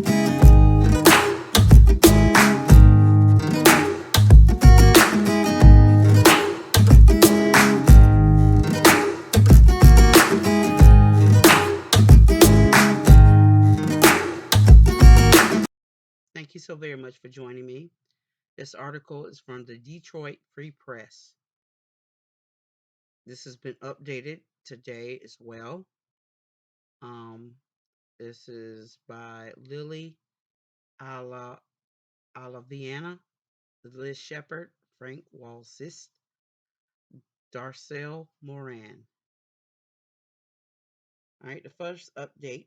Thank you so very much for joining me. This article is from the Detroit Free Press. This has been updated today as well. Um, this is by Lily Ala Alaviana, Liz Shepard, Frank Walsist, Darcel Moran. All right, the first update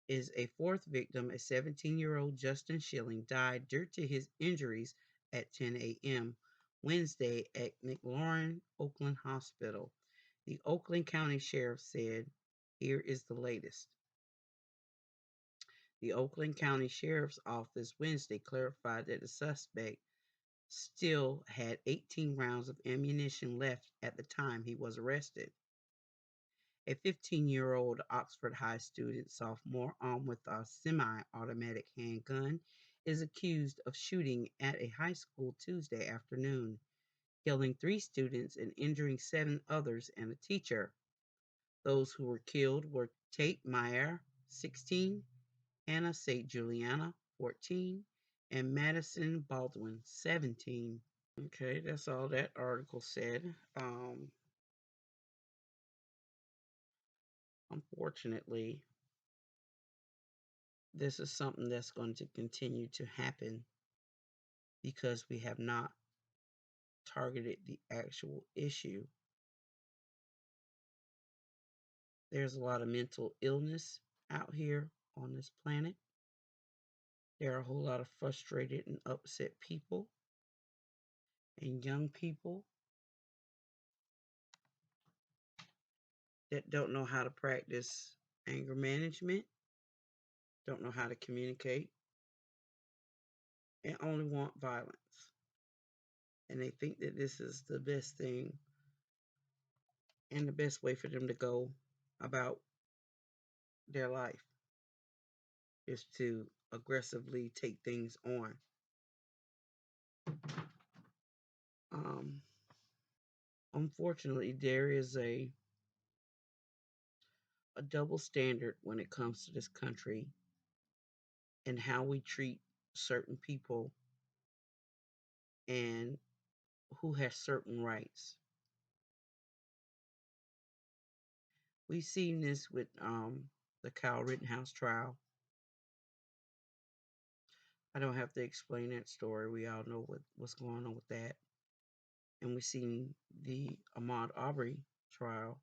is a fourth victim, a 17-year-old Justin Schilling, died due to his injuries at 10 a.m. Wednesday at McLaurin Oakland Hospital. The Oakland County Sheriff said, here is the latest. The Oakland County Sheriff's Office Wednesday clarified that the suspect still had 18 rounds of ammunition left at the time he was arrested. A 15-year-old Oxford High student sophomore armed with a semi-automatic handgun is accused of shooting at a high school Tuesday afternoon, killing 3 students and injuring 7 others and a teacher. Those who were killed were Tate Meyer, 16, Anna St. Juliana, 14, and Madison Baldwin, 17. Okay, that's all that article said. Unfortunately, this is something that's going to continue to happen because we have not targeted the actual issue. There's a lot of mental illness out here on this planet. There are a whole lot of frustrated and upset people and young people that don't know how to practice anger management, don't know how to communicate, and only want violence. And they think that this is the best thing and the best way for them to go about their life is to aggressively take things on. Um, Unfortunately, there is a double standard when it comes to this country and how we treat certain people and who has certain rights. We've seen this with the Kyle Rittenhouse trial. I don't have to explain that story. We all know what's going on with that. And we've seen the Ahmaud Arbery trial.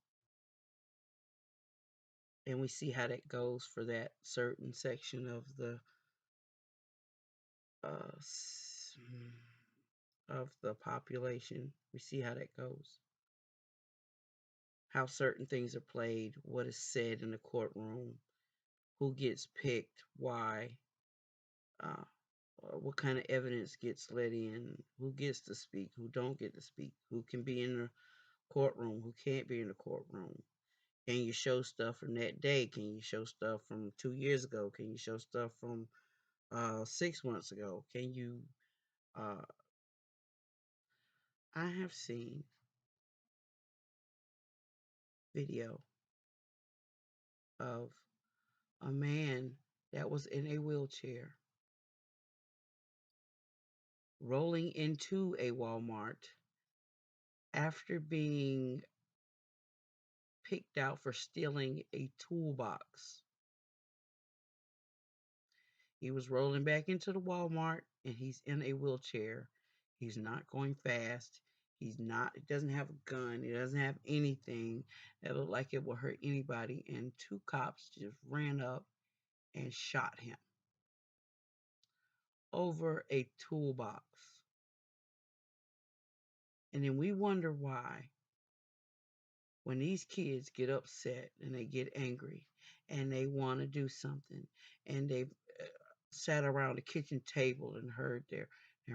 And we see how that goes for that certain section uh, of the population. We see how that goes. How certain things are played, what is said in the courtroom, who gets picked, why, uh, what kind of evidence gets let in, who gets to speak, who don't get to speak, who can be in the courtroom, who can't be in the courtroom. Can you show stuff from that day? Can you show stuff from 2 years ago? Can you show stuff from 6 months ago? Can you? Uh, I have seen video of a man that was in a wheelchair rolling into a Walmart after being picked out for stealing a toolbox. He was rolling back into the Walmart and he's in a wheelchair. He's not going fast. He doesn't have a gun. He doesn't have anything that looked like it will hurt anybody. And 2 cops just ran up and shot him over a toolbox. And then we wonder why, when these kids get upset and they get angry and they want to do something and they've sat around the kitchen table and heard their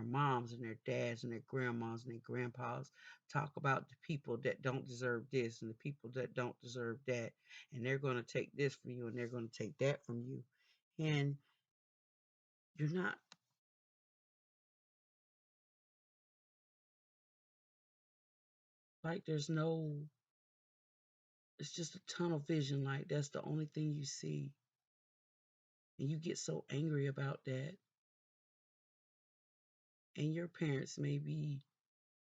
moms and their dads and their grandmas and their grandpas talk about the people that don't deserve this and the people that don't deserve that, and they're going to take this from you and they're going to take that from you. And you're not, like, there's no, it's just a tunnel vision. Like, that's the only thing you see. And you get so angry about that. And your parents may be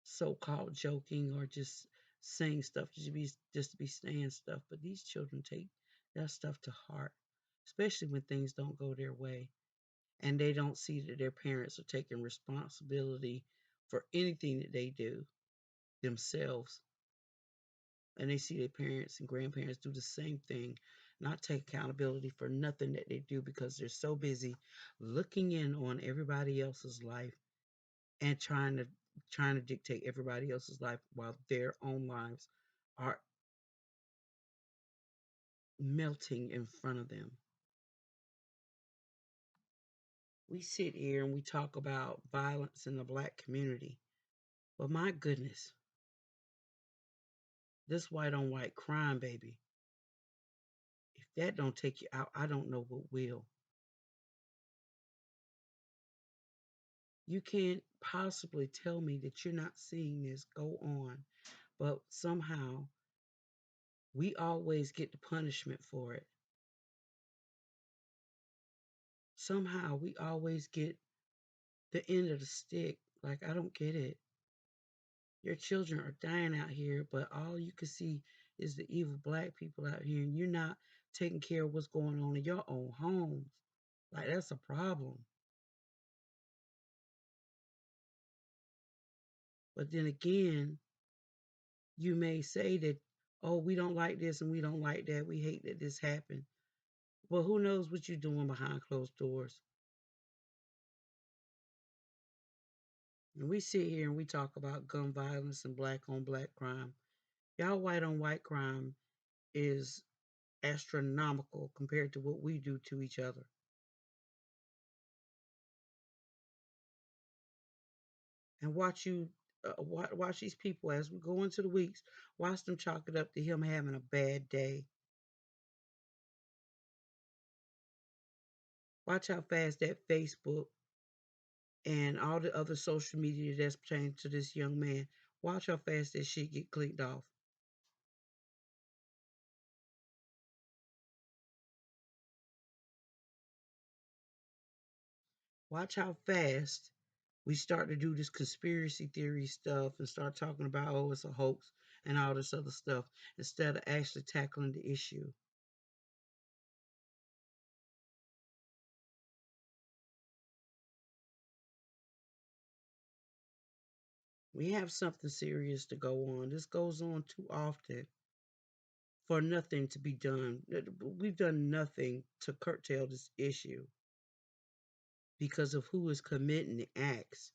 so called joking or just saying stuff just to be saying stuff. But these children take that stuff to heart, especially when things don't go their way. And they don't see that their parents are taking responsibility for anything that they do themselves. And they see their parents and grandparents do the same thing, not take accountability for nothing that they do because they're so busy looking in on everybody else's life and trying to dictate everybody else's life while their own lives are melting in front of them. We sit here and we talk about violence in the black community. But my goodness, this white on white crime, baby, if that don't take you out, I don't know what will. You can't possibly tell me that you're not seeing this go on, but somehow we always get the punishment for it. Somehow we always get the end of the stick. Like, I don't get it. Your children are dying out here, but all you can see is the evil black people out here, and you're not taking care of what's going on in your own homes. Like, that's a problem. But then again, you may say that, oh, we don't like this and we don't like that. We hate that this happened. Well, who knows what you're doing behind closed doors? And we sit here and we talk about gun violence and black on black crime. Y'all white on white crime is astronomical compared to what we do to each other. And watch these people as we go into the weeks. Watch them chalk it up to him having a bad day. Watch how fast that Facebook and all the other social media that's pertaining to this young man. Watch how fast that shit get clicked off. Watch how fast we start to do this conspiracy theory stuff and start talking about, oh, it's a hoax and all this other stuff instead of actually tackling the issue. We have something serious to go on. This goes on too often for nothing to be done. We've done nothing to curtail this issue because of who is committing the acts.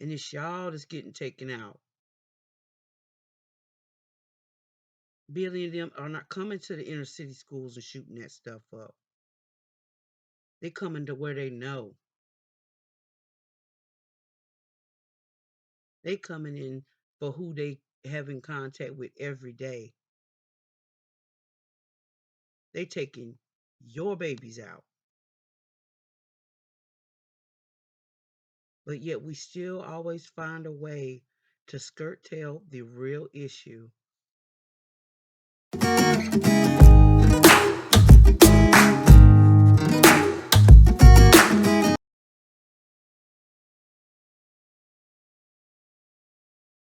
And it's y'all that's getting taken out. Billy and them are not coming to the inner city schools and shooting that stuff up. They coming to where they know. They coming in for who they have in contact with every day. They taking your babies out. But yet we still always find a way to skirt tail the real issue.